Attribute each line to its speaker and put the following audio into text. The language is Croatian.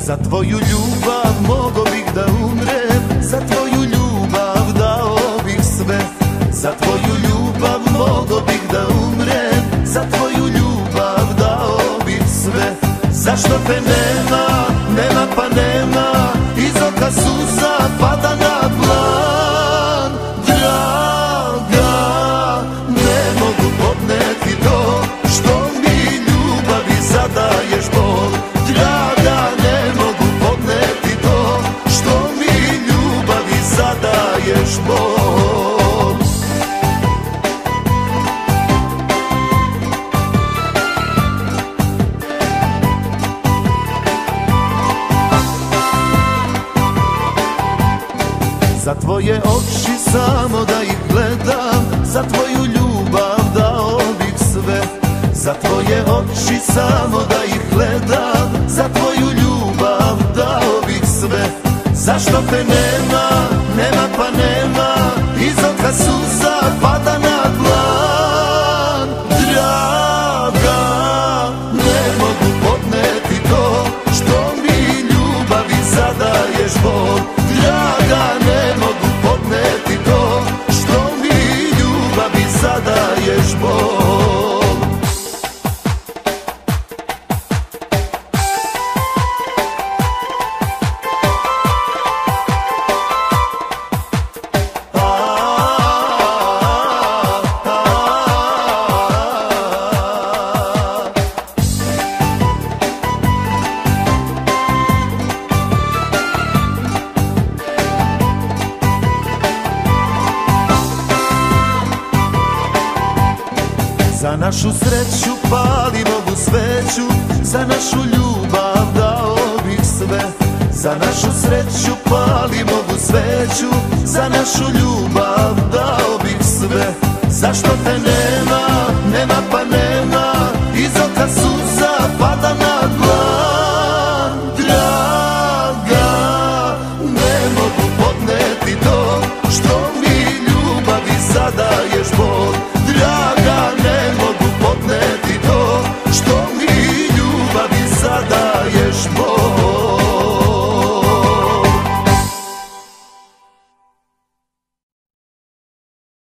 Speaker 1: Za tvoju ljubav mogo bih da umrem, za tvoju ljubav dao bih sve. Za tvoju ljubav mogo bih da umrem, za tvoju ljubav dao bih sve. Zašto te nema, nema pa nema, iz oka suza pada na plan. Draga, ne mogu podneti to što mi ljubavi zadaješ bol. Draga, ne mogu podneti to što mi ljubavi zadaješ bol. Za tvoje oči samo da ih gledam, za tvoju ljubav dao bih sve. Za tvoje oči samo da ih gledam, za tvoju ljubav dao bih sve. Zašto te nema, nema pa nema, iz oka suza pada na dlan. Draga, ne mogu podneti to što mi ljubavi zadaješ bol. Draga, ne mogu podneti to što mi ljubavi zadaješ bol. Za našu sreću palim ovu sveću, za našu ljubav dao bih sve. Za našu sreću palim ovu sveću, za našu ljubav dao